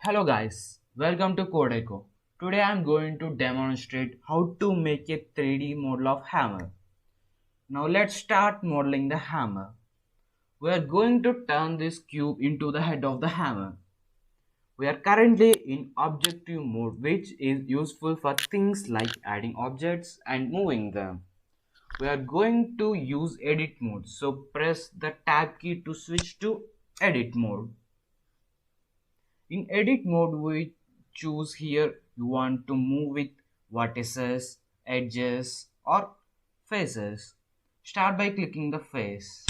Hello guys, welcome to Codeco. Today I am going to demonstrate how to make a 3D model of hammer. Now let's start modeling the hammer. We are going to turn this cube into the head of the hammer. We are currently in objective mode, which is useful for things like adding objects and moving them. We are going to use edit mode, so press the tab key to switch to edit mode. In edit mode, we choose here you want to move with vertices, edges or faces. Start by clicking the face.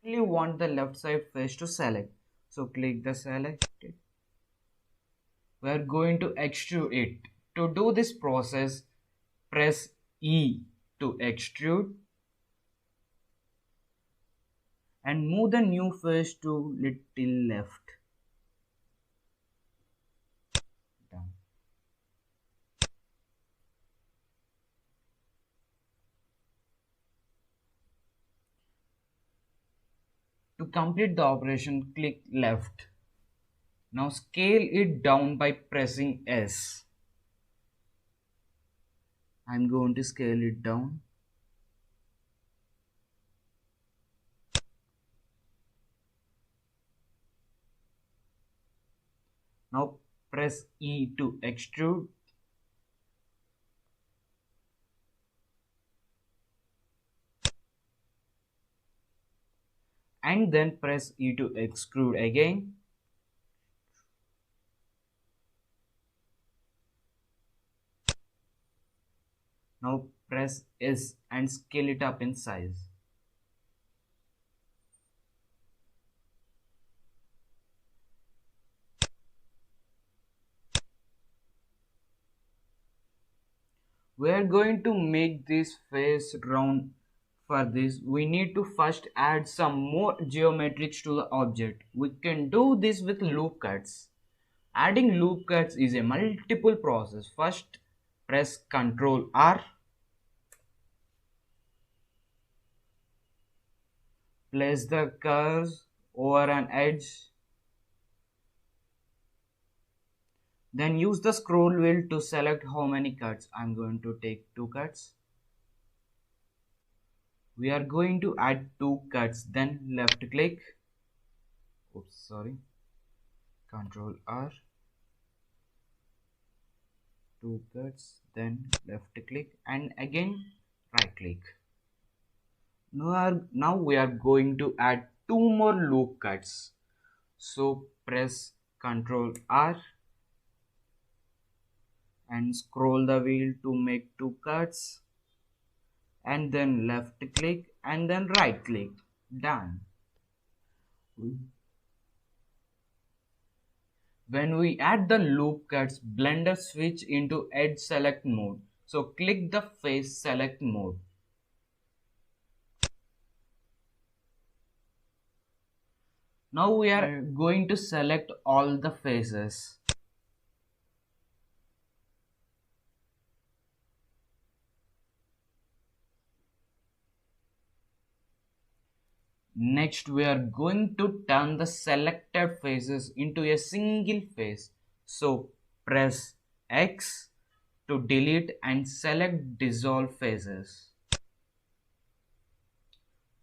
You want the left side face to select. So click the select. We are going to extrude it. To do this process, press E to extrude and move the new face to little left. Done. To complete the operation, click left. Now scale it down by pressing S. I'm going to scale it down. Now press E to extrude. And then press E to extrude again. Now press S and scale it up in size. We are going to make this face round. For this, we need to first add some more geometrics to the object. We can do this with loop cuts. Adding loop cuts is a multiple process. First, press Ctrl R. Place the curves over an edge. Then use the scroll wheel to select how many cuts. I'm going to take 2 cuts. We are going to add 2 cuts, then left click. Oops, sorry. Ctrl R. 2 cuts, then left click and again right click. Now we are going to add 2 more loop cuts. So press Ctrl R and scroll the wheel to make 2 cuts and then left click and then right click. Done. When we add the loop cuts, Blender switch into edge select mode. So click the face select mode. Now we are going to select all the faces. Next, we are going to turn the selected faces into a single face. So press X to delete and select dissolve faces.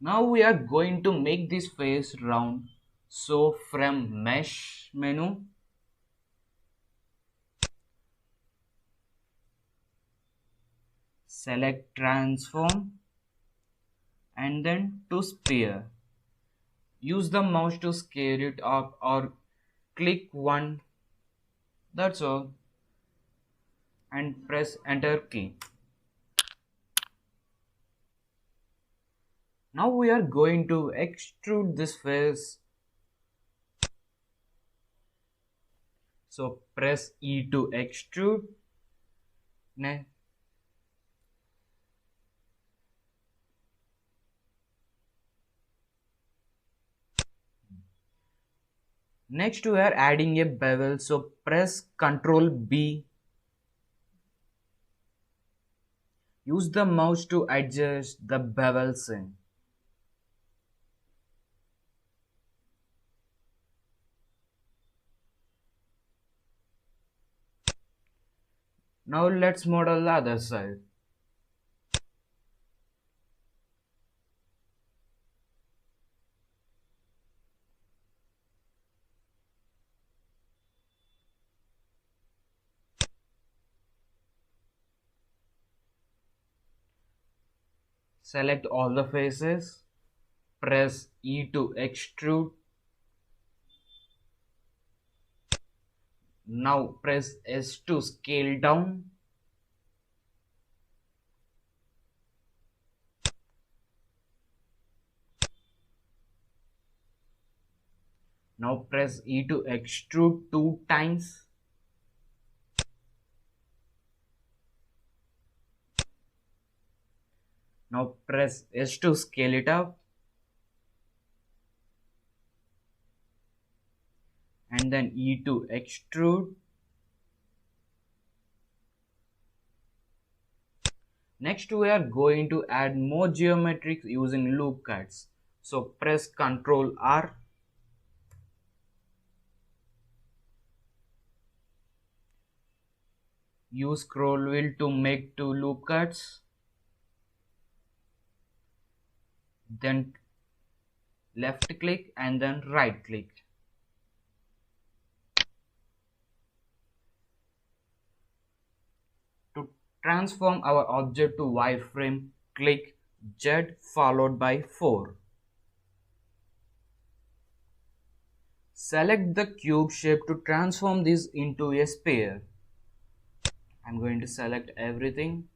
Now we are going to make this face round. So from mesh menu, select transform and then to sphere. Use the mouse to scale it up or click one, that's all, and press enter key. Now we are going to extrude this face. So press E to extrude. Next we are adding a bevel, so press Ctrl B. Use the mouse to adjust the bevels in. Now let's model the other side. Select all the faces, press E to extrude. Now press S to scale down. Now press E to extrude 2 times. Now press S to scale it up. And then E to extrude. Next we are going to add more geometry using loop cuts. So press Ctrl R. Use scroll wheel to make 2 loop cuts. Then left click and then right click. To transform our object to wireframe, click Z followed by 4. Select the cube shape to transform this into a sphere. I'm going to select everything.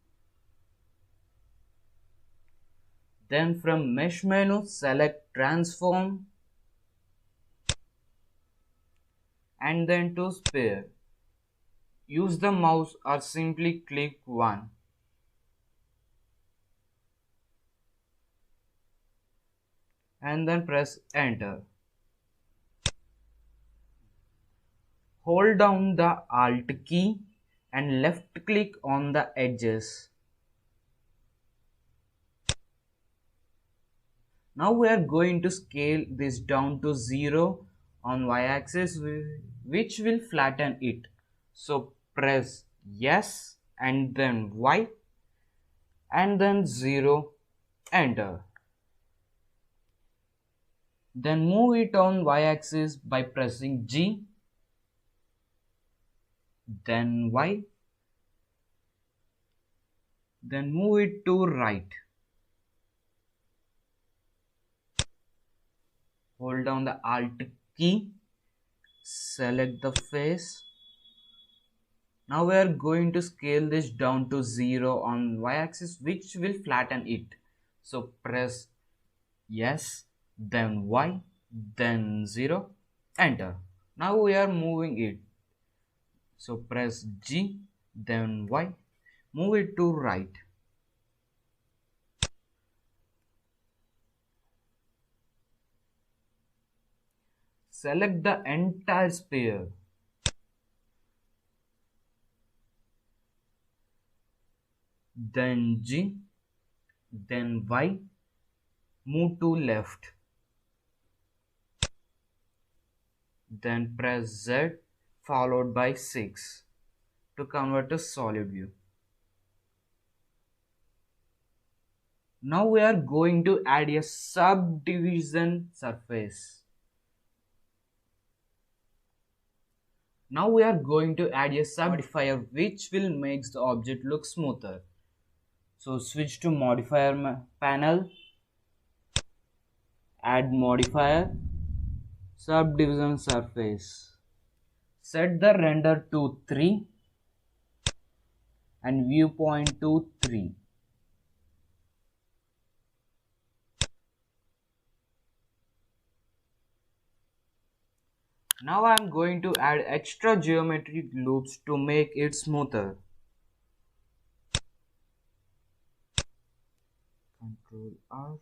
Then from mesh menu, select transform and then to sphere. Use the mouse or simply click 1. And then press enter. Hold down the Alt key and left click on the edges. Now we are going to scale this down to 0 on y-axis, which will flatten it. So press yes and then Y and then 0, enter. Then move it on y-axis by pressing G, then Y, then move it to right. Hold down the Alt key, select the face. Now we are going to scale this down to 0 on y-axis, which will flatten it. So press yes, then Y, then 0, enter. Now we are moving it. So press G, then Y, move it to right. Select the entire sphere. Then G, then Y, move to left. Then press Z followed by 6 to convert to solid view. Now we are going to add a subdivision surface. Now we are going to add a modifier which will make the object look smoother. So switch to modifier panel, add modifier, subdivision surface. Set the render to 3 and viewpoint to 3. Now I am going to add extra geometric loops to make it smoother. Ctrl R.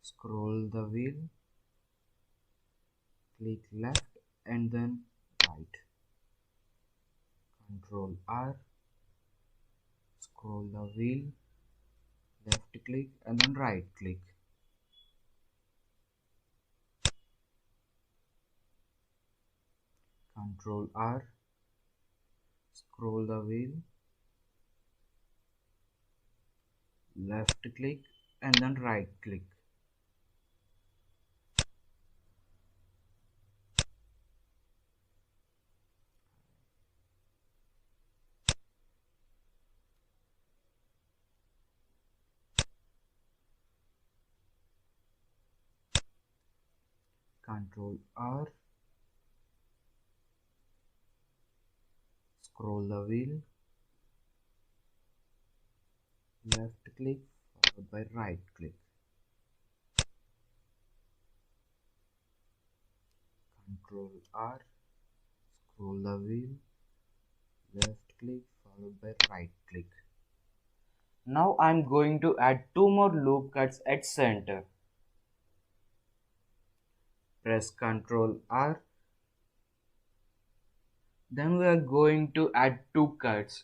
Scroll the wheel. Click left and then right. Ctrl R. Scroll the wheel. Left click and then right click. Ctrl R, scroll the wheel, left click and then right click. Ctrl R, scroll the wheel, left click followed by right click. Ctrl R, scroll the wheel, left click followed by right click. Now I'm going to add two more loop cuts at center. Press Ctrl R. Then we are going to add two cuts.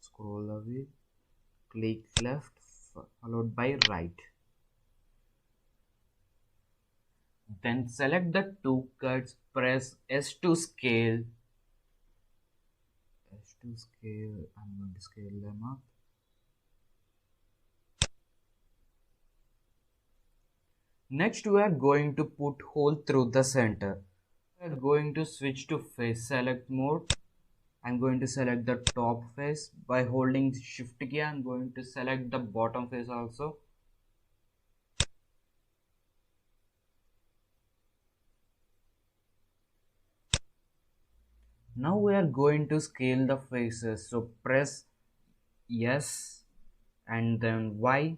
Scroll the wheel, click left followed by right. Then select the two cuts, press S to scale. S to scale, I'm going to scale them up. Next we are going to put hole through the center. We are going to switch to face select mode. I'm going to select the top face by holding shift key. I'm going to select the bottom face also. Now we are going to scale the faces. So press yes and then Y.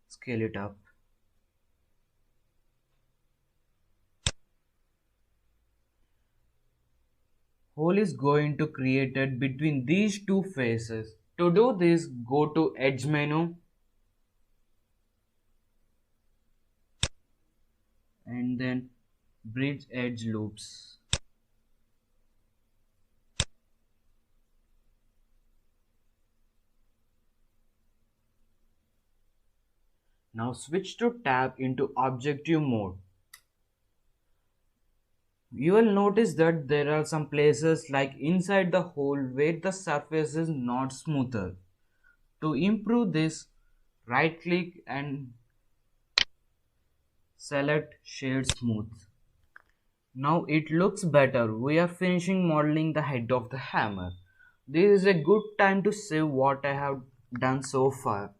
Scale it up. Hole is going to create it between these two faces. To do this, go to Edge menu and then Bridge Edge Loops. Now switch to tab into objective mode. You will notice that there are some places like inside the hole where the surface is not smoother. To improve this, right click and select Shade Smooth. Now it looks better. We are finishing modeling the head of the hammer. This is a good time to save what I have done so far.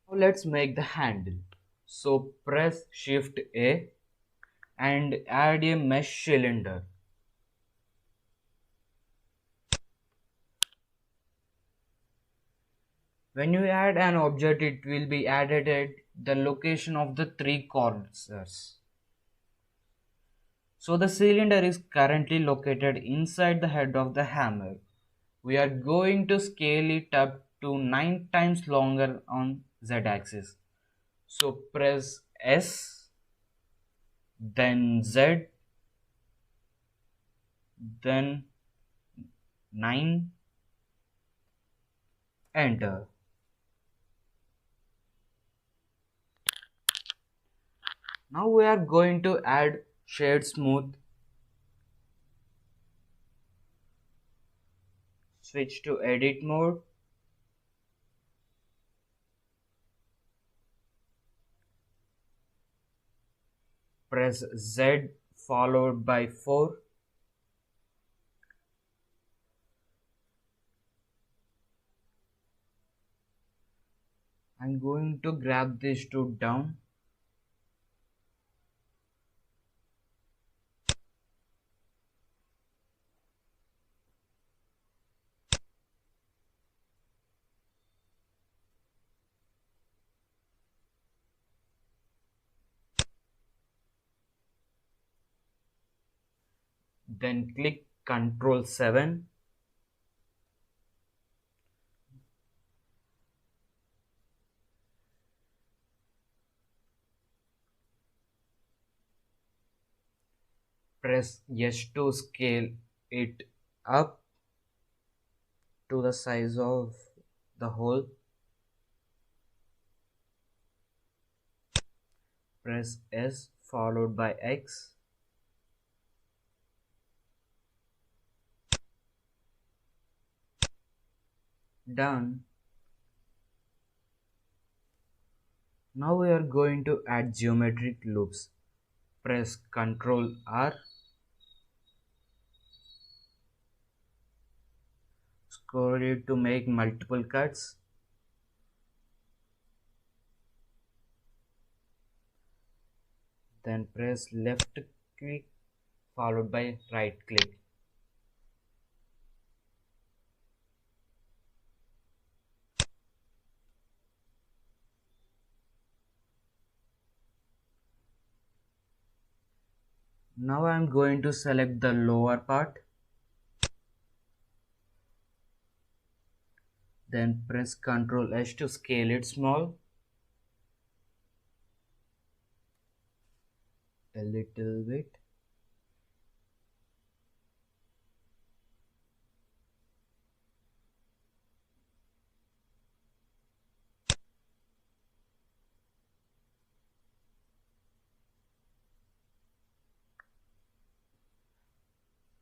Now let's make the handle. So press Shift A and add a mesh cylinder. When you add an object, it will be added at the location of the three corners. So the cylinder is currently located inside the head of the hammer. We are going to scale it up to 9 times longer on Z-axis. So press S, then Z, then 9, enter. Now we are going to add Shade Smooth. Switch to edit mode. Press Z followed by 4. I'm going to grab these two down. Then click Ctrl 7. Press yes to scale it up to the size of the hole. Press S followed by X. Done. Now we are going to add geometric loops. Press Ctrl R. Scroll it to make multiple cuts. Then press left click followed by right click. Now I am going to select the lower part. Then press Ctrl S to scale it small. A little bit.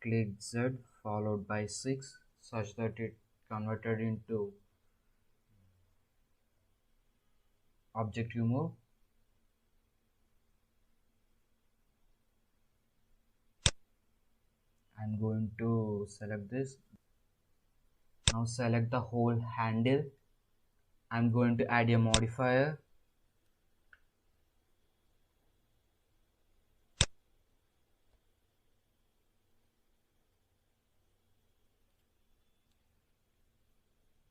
Click Z followed by 6 such that it converted into object you move. I'm going to select this. Now select the whole handle. I'm going to add a modifier.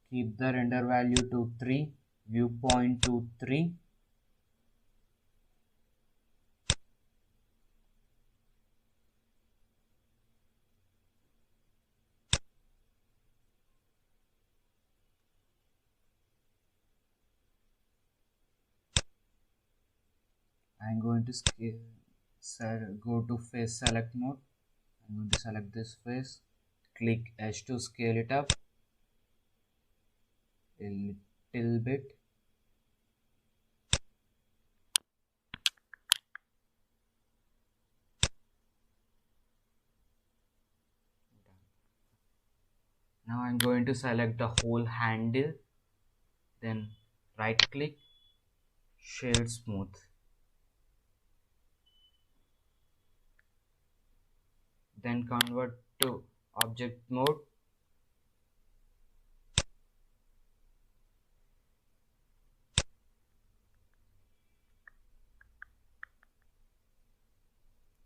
Keep the render value to 3, viewpoint to 3. I'm going to go to face select mode. I'm going to select this face. Click S to scale it up a little bit. Now I'm going to select the whole handle. Then right click, shade smooth. Then convert to object mode.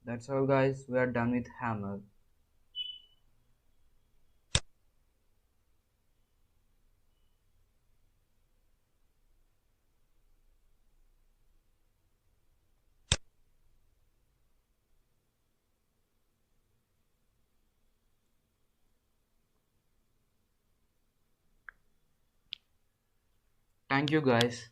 That's all guys, we are done with hammer. Thank you guys.